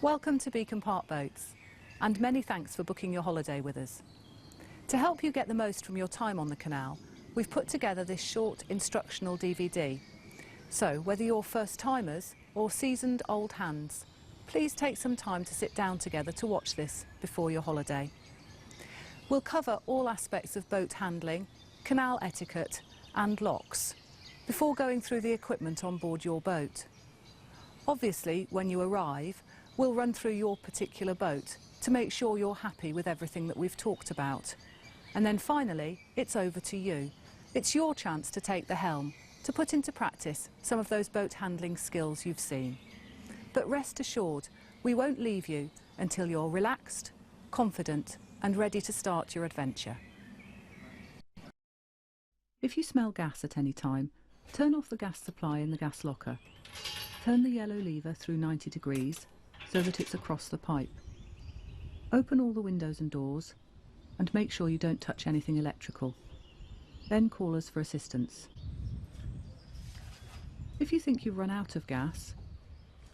Welcome to Beacon Park Boats, and many thanks for booking your holiday with us. To help you get the most from your time on the canal, we've put together this short instructional DVD. So whether you're first-timers or seasoned old hands, please take some time to sit down together to watch this before your holiday. We'll cover all aspects of boat handling, canal etiquette and locks before going through the equipment on board your boat. Obviously, when you arrive, we'll run through your particular boat to make sure you're happy with everything that we've talked about. And then finally, it's over to you. It's your chance to take the helm, to put into practice some of those boat handling skills you've seen. But rest assured, we won't leave you until you're relaxed, confident and ready to start your adventure. If you smell gas at any time, turn off the gas supply in the gas locker. Turn the yellow lever through 90 degrees so that it's across the pipe. Open all the windows and doors and make sure you don't touch anything electrical. Then call us for assistance. If you think you've run out of gas,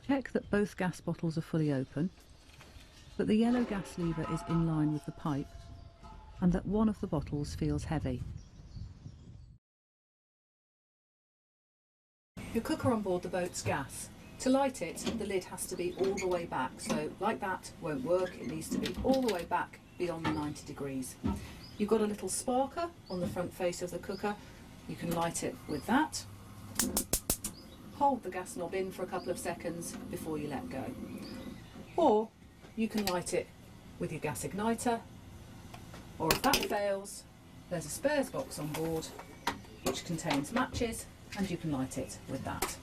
check that both gas bottles are fully open, that the yellow gas lever is in line with the pipe, and that one of the bottles feels heavy. Your cooker on board the boat's gas. To light it, the lid has to be all the way back, so like that won't work, it needs to be all the way back beyond the 90 degrees. You've got a little sparker on the front face of the cooker, you can light it with that. Hold the gas knob in for a couple of seconds before you let go. Or you can light it with your gas igniter, or if that fails, there's a spares box on board which contains matches and you can light it with that.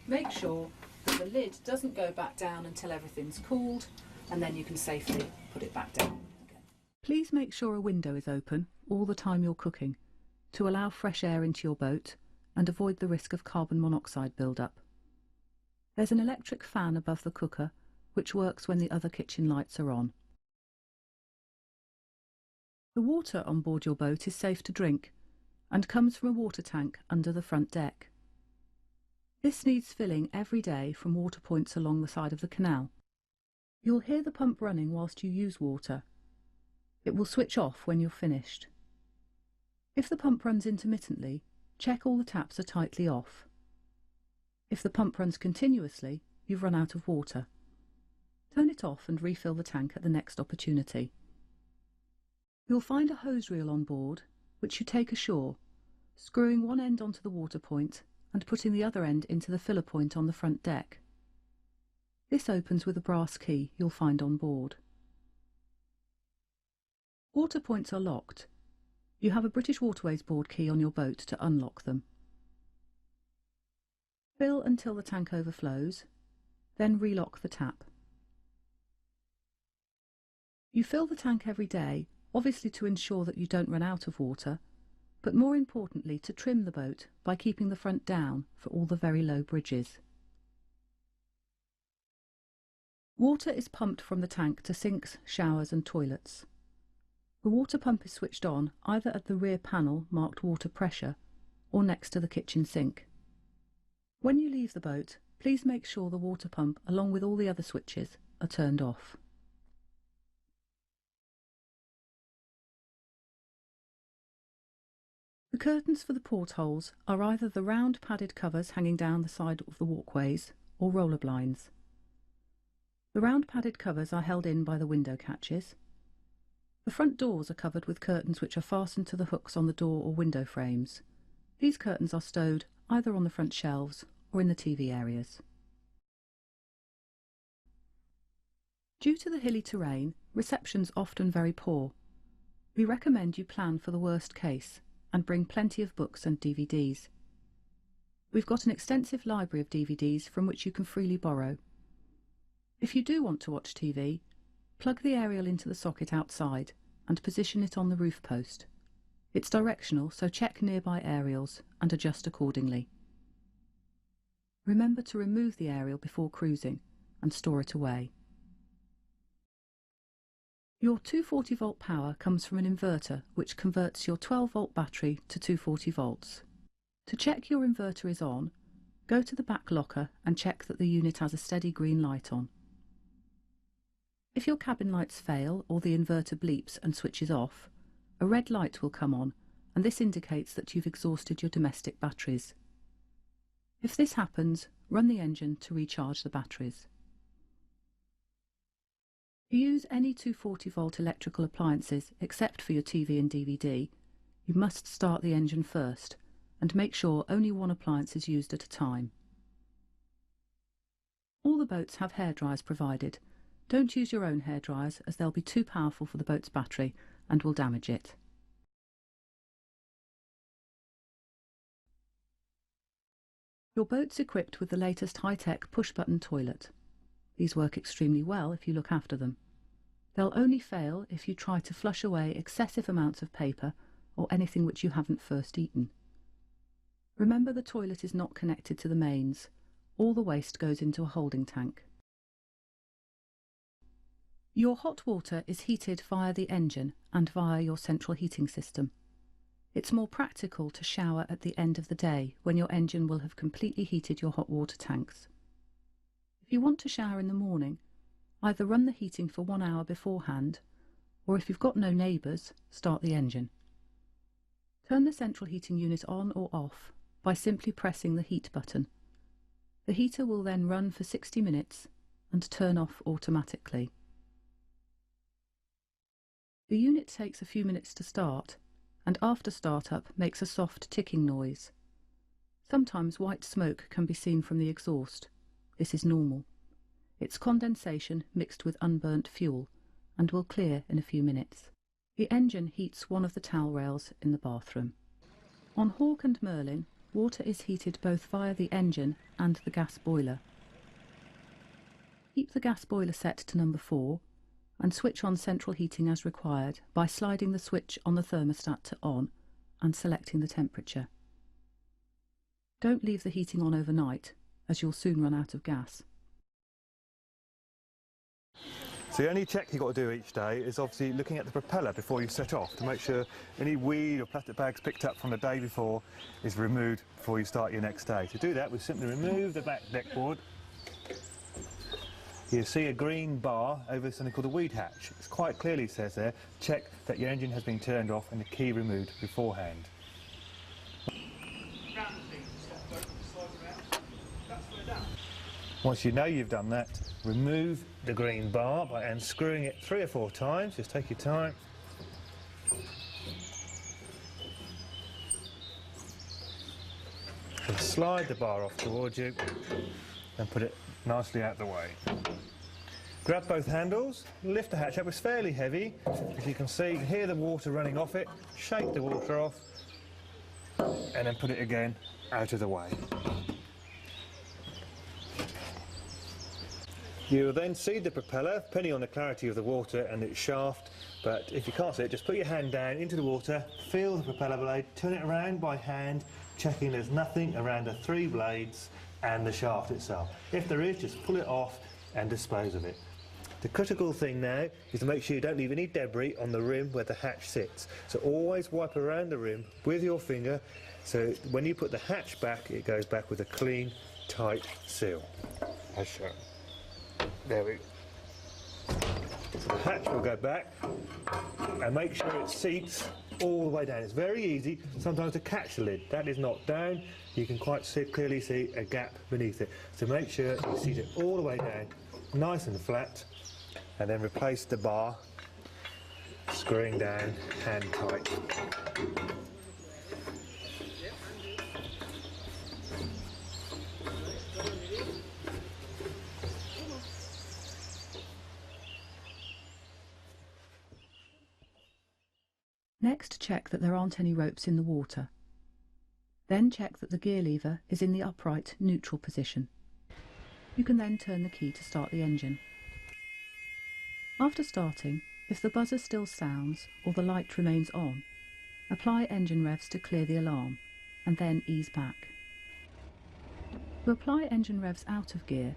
Make sure that the lid doesn't go back down until everything's cooled, and then you can safely put it back down again. Please make sure a window is open all the time you're cooking to allow fresh air into your boat and avoid the risk of carbon monoxide build-up. There's an electric fan above the cooker which works when the other kitchen lights are on. The water on board your boat is safe to drink and comes from a water tank under the front deck. This needs filling every day from water points along the side of the canal. You'll hear the pump running whilst you use water. It will switch off when you're finished. If the pump runs intermittently, check all the taps are tightly off. If the pump runs continuously, you've run out of water. Turn it off and refill the tank at the next opportunity. You'll find a hose reel on board, which you take ashore, screwing one end onto the water point and putting the other end into the filler point on the front deck. This opens with a brass key you'll find on board. Water points are locked. You have a British Waterways Board key on your boat to unlock them. Fill until the tank overflows, then relock the tap. You fill the tank every day, obviously to ensure that you don't run out of water, but more importantly to trim the boat by keeping the front down for all the very low bridges. Water is pumped from the tank to sinks, showers and toilets. The water pump is switched on either at the rear panel marked water pressure or next to the kitchen sink. When you leave the boat, please make sure the water pump, along with all the other switches, are turned off. The curtains for the portholes are either the round padded covers hanging down the side of the walkways or roller blinds. The round padded covers are held in by the window catches. The front doors are covered with curtains which are fastened to the hooks on the door or window frames. These curtains are stowed either on the front shelves or in the TV areas. Due to the hilly terrain, reception's often very poor. We recommend you plan for the worst case and bring plenty of books and DVDs. We've got an extensive library of DVDs from which you can freely borrow. If you do want to watch TV, plug the aerial into the socket outside and position it on the roof post. It's directional, so check nearby aerials and adjust accordingly. Remember to remove the aerial before cruising and store it away. Your 240 volt power comes from an inverter which converts your 12 volt battery to 240 volts. To check your inverter is on, Go to the back locker and check that the unit has a steady green light on. If your cabin lights fail or the inverter bleeps and switches off, a red light will come on, and this indicates that you've exhausted your domestic batteries. If this happens, run the engine to recharge the batteries. If you use any 240-volt electrical appliances except for your TV and DVD, you must start the engine first and make sure only one appliance is used at a time. All the boats have hairdryers provided. Don't use your own hairdryers as they'll be too powerful for the boat's battery and will damage it. Your boat's equipped with the latest high-tech push-button toilet. These work extremely well if you look after them. They'll only fail if you try to flush away excessive amounts of paper or anything which you haven't first eaten. Remember, the toilet is not connected to the mains. All the waste goes into a holding tank. Your hot water is heated via the engine and via your central heating system. It's more practical to shower at the end of the day when your engine will have completely heated your hot water tanks. If you want to shower in the morning, either run the heating for 1 hour beforehand, or if you've got no neighbours, start the engine. Turn the central heating unit on or off by simply pressing the heat button. The heater will then run for 60 minutes and turn off automatically. The unit takes a few minutes to start, and after startup makes a soft ticking noise. Sometimes white smoke can be seen from the exhaust. This is normal. It's condensation mixed with unburnt fuel and will clear in a few minutes. The engine heats one of the towel rails in the bathroom. On Hawk and Merlin, water is heated both via the engine and the gas boiler. Keep the gas boiler set to number 4 and switch on central heating as required by sliding the switch on the thermostat to on and selecting the temperature. Don't leave the heating on overnight, as you'll soon run out of gas. So the only check you've got to do each day is obviously looking at the propeller before you set off to make sure any weed or plastic bags picked up from the day before is removed before you start your next day. To do that, we simply remove the back deck board. You see a green bar over something called a weed hatch. It quite clearly says there, check that your engine has been turned off and the key removed beforehand. Once you know you've done that, remove the green bar by unscrewing it 3 or 4 times. Just take your time. And slide the bar off towards you and put it nicely out the way. Grab both handles, lift the hatch up. It's fairly heavy. As you can see, you can hear the water running off it. Shake the water off and then put it again out of the way. You will then see the propeller, depending on the clarity of the water and its shaft, but if you can't see it, just put your hand down into the water, feel the propeller blade, turn it around by hand, checking there's nothing around the 3 blades and the shaft itself. If there is, just pull it off and dispose of it. The critical thing now is to make sure you don't leave any debris on the rim where the hatch sits. So always wipe around the rim with your finger, so when you put the hatch back, it goes back with a clean, tight seal, as shown. There we go. The hatch will go back and make sure it seats all the way down. It's very easy sometimes to catch the lid. That is not down. You can quite clearly see a gap beneath it. So make sure you seat it all the way down, nice and flat, and then replace the bar, screwing down hand tight. Next, check that there aren't any ropes in the water. Then check that the gear lever is in the upright neutral position. You can then turn the key to start the engine. After starting, if the buzzer still sounds or the light remains on, apply engine revs to clear the alarm and then ease back. To apply engine revs out of gear,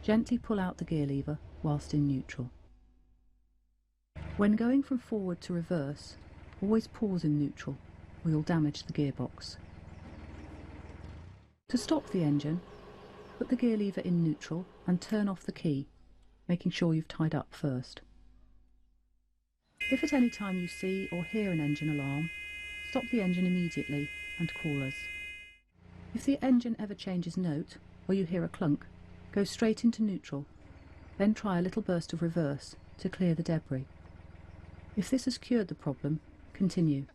gently pull out the gear lever whilst in neutral. When going from forward to reverse, always pause in neutral or you'll damage the gearbox. To stop the engine, put the gear lever in neutral and turn off the key, making sure you've tied up first. If at any time you see or hear an engine alarm, stop the engine immediately and call us. If the engine ever changes note or you hear a clunk, go straight into neutral, then try a little burst of reverse to clear the debris. If this has cured the problem, continue.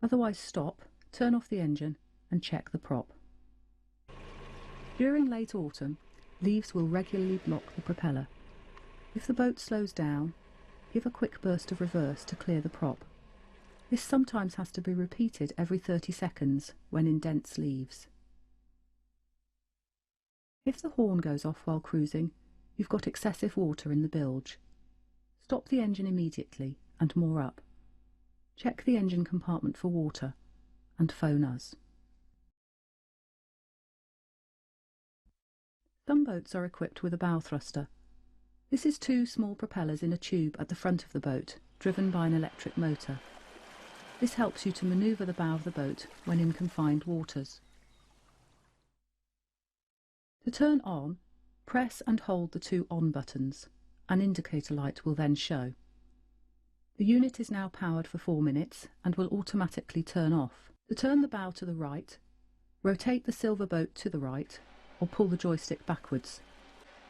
Otherwise stop, turn off the engine and check the prop. During late autumn, leaves will regularly block the propeller. If the boat slows down, give a quick burst of reverse to clear the prop. This sometimes has to be repeated every 30 seconds when in dense leaves. If the horn goes off while cruising, you've got excessive water in the bilge. Stop the engine immediately and moor up. Check the engine compartment for water and phone us. Some boats are equipped with a bow thruster. This is two small propellers in a tube at the front of the boat, driven by an electric motor. This helps you to manoeuvre the bow of the boat when in confined waters. To turn on, press and hold the two on buttons. An indicator light will then show. The unit is now powered for 4 minutes and will automatically turn off. To turn the bow to the right, rotate the silver boat to the right or pull the joystick backwards,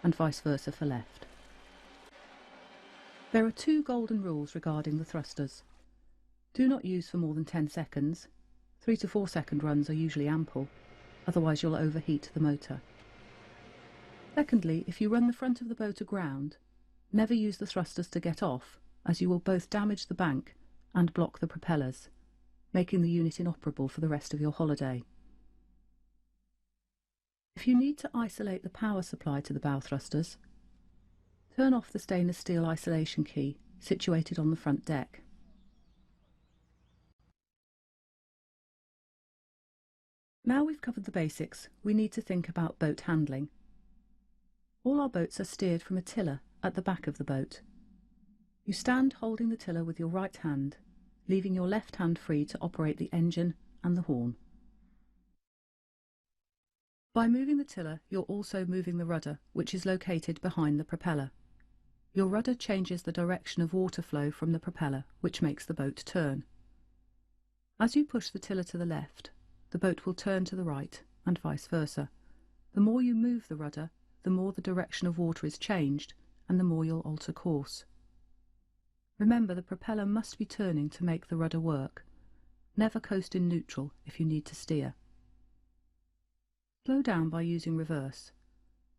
and vice versa for left. There are 2 golden rules regarding the thrusters. Do not use for more than 10 seconds. 3 to 4 second runs are usually ample, otherwise you'll overheat the motor. Secondly, if you run the front of the boat aground, never use the thrusters to get off, as you will both damage the bank and block the propellers, making the unit inoperable for the rest of your holiday. If you need to isolate the power supply to the bow thrusters, turn off the stainless steel isolation key situated on the front deck. Now we've covered the basics, we need to think about boat handling. All our boats are steered from a tiller at the back of the boat. You stand holding the tiller with your right hand, leaving your left hand free to operate the engine and the horn. By moving the tiller, you're also moving the rudder, which is located behind the propeller. Your rudder changes the direction of water flow from the propeller, which makes the boat turn. As you push the tiller to the left, the boat will turn to the right, and vice versa. The more you move the rudder, the more the direction of water is changed, and the more you'll alter course. Remember, the propeller must be turning to make the rudder work. Never coast in neutral if you need to steer. Slow down by using reverse.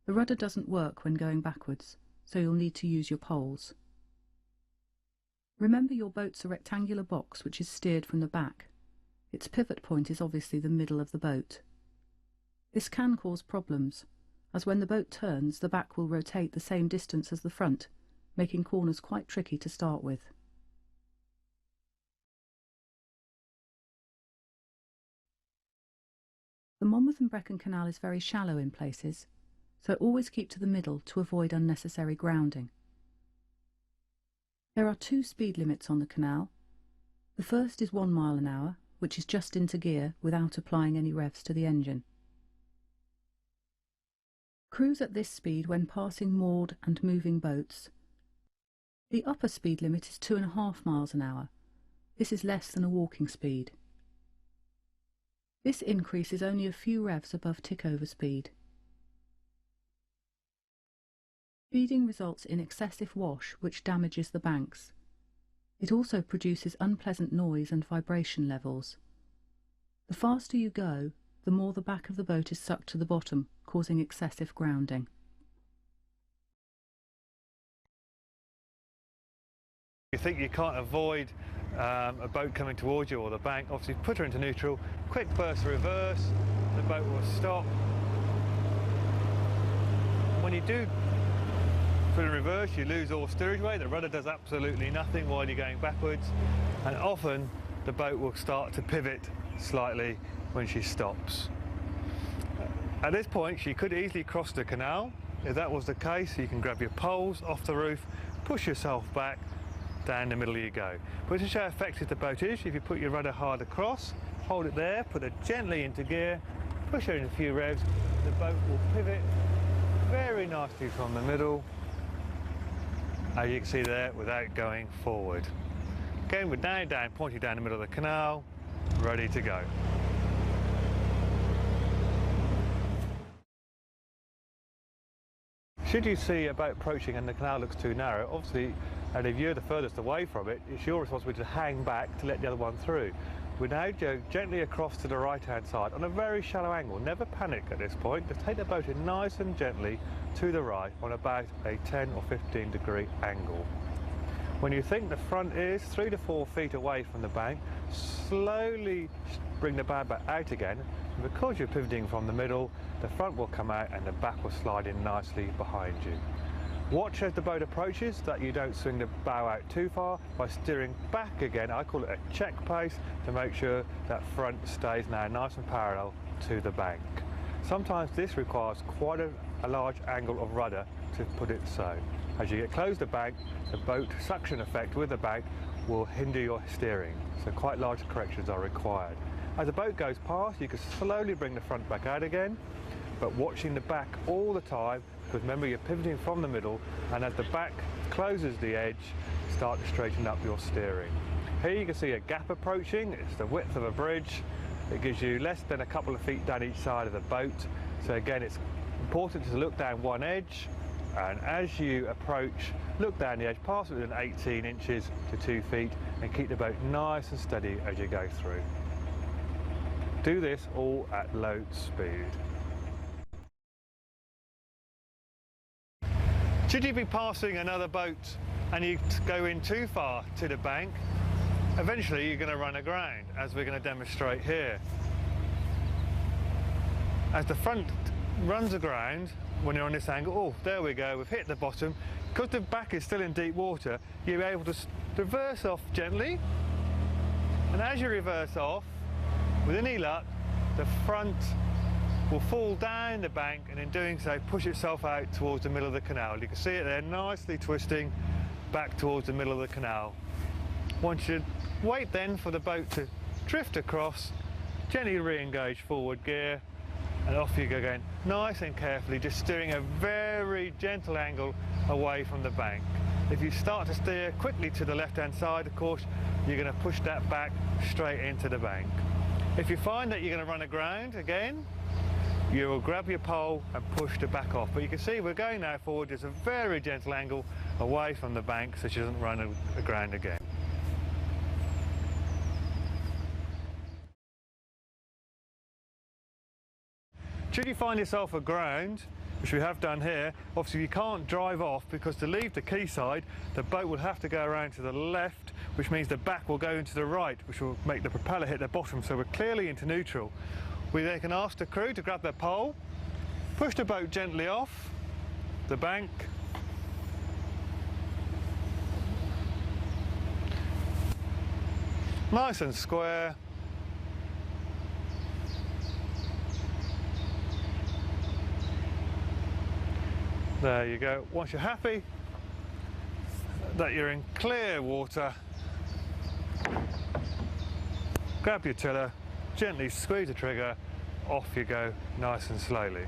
The rudder doesn't work when going backwards, so you'll need to use your poles. Remember, your boat's a rectangular box which is steered from the back. Its pivot point is obviously the middle of the boat. This can cause problems, as when the boat turns, the back will rotate the same distance as the front, making corners quite tricky to start with. The Monmouth and Brecon Canal is very shallow in places, so always keep to the middle to avoid unnecessary grounding. There are 2 speed limits on the canal. The first is 1 mile an hour, which is just into gear without applying any revs to the engine. Cruise at this speed when passing moored and moving boats. The upper speed limit is 2.5 miles an hour. This is less than a walking speed. This increase is only a few revs above tick-over speed. Speeding results in excessive wash, which damages the banks. It also produces unpleasant noise and vibration levels. The faster you go, the more the back of the boat is sucked to the bottom, causing excessive grounding. You think you can't avoid a boat coming towards you or the bank, obviously put her into neutral, quick burst reverse, the boat will stop. When you do put in reverse, you lose all steerage weight, the rudder does absolutely nothing while you're going backwards, and often the boat will start to pivot slightly when she stops. At this point she could easily cross the canal. If that was the case, you can grab your poles off the roof, push yourself back, down the middle you go. But to show how effective the boat is, if you put your rudder hard across, hold it there, put it gently into gear, push it in a few revs, the boat will pivot very nicely from the middle, as you can see there, without going forward. Again, we're now down, pointing down the middle of the canal, ready to go. Should you see a boat approaching and the canal looks too narrow, obviously, and if you're the furthest away from it, it's your responsibility to hang back to let the other one through. We now go gently across to the right-hand side on a very shallow angle. Never panic at this point. Just take the boat in nice and gently to the right on about a 10 or 15 degree angle. When you think the front is 3 to 4 feet away from the bank, slowly bring the bow back out again. And because you're pivoting from the middle, the front will come out and the back will slide in nicely behind you. Watch as the boat approaches that you don't swing the bow out too far by steering back again. I call it a check pace to make sure that front stays now nice and parallel to the bank. Sometimes this requires quite a large angle of rudder to put it so. As you get close to the bank, the boat suction effect with the bank will hinder your steering, so quite large corrections are required. As the boat goes past, you can slowly bring the front back out again, but watching the back all the time, because remember you're pivoting from the middle, and as the back closes the edge, start to straighten up your steering. Here you can see a gap approaching. It's the width of a bridge. It gives you less than a couple of feet down each side of the boat. So again, it's important to look down one edge, and as you approach, look down the edge, pass it within 18 inches to 2 feet, and keep the boat nice and steady as you go through. Do this all at low speed. Should you be passing another boat and you go in too far to the bank, eventually you're going to run aground, as we're going to demonstrate here. As the front runs aground, when you're on this angle, oh, there we go, we've hit the bottom. Because the back is still in deep water, you're able to reverse off gently, and as you reverse off, with any luck, the front will fall down the bank, and in doing so push itself out towards the middle of the canal. You can see it there nicely twisting back towards the middle of the canal. Once you wait then for the boat to drift across, gently re-engage forward gear, and off you go again, nice and carefully, just steering a very gentle angle away from the bank. If you start to steer quickly to the left-hand side, of course, you're going to push that back straight into the bank. If you find that you're going to run aground again, you will grab your pole and push the back off. But you can see we're going now forward, just a very gentle angle away from the bank so she doesn't run aground again. Should you find yourself aground, which we have done here, obviously you can't drive off, because to leave the quayside, the boat will have to go around to the left, which means the back will go into the right, which will make the propeller hit the bottom, so we're clearly into neutral. We then can ask the crew to grab their pole, push the boat gently off the bank, nice and square. There you go. Once you're happy that you're in clear water, grab your tiller, gently squeeze the trigger, off you go nice and slowly.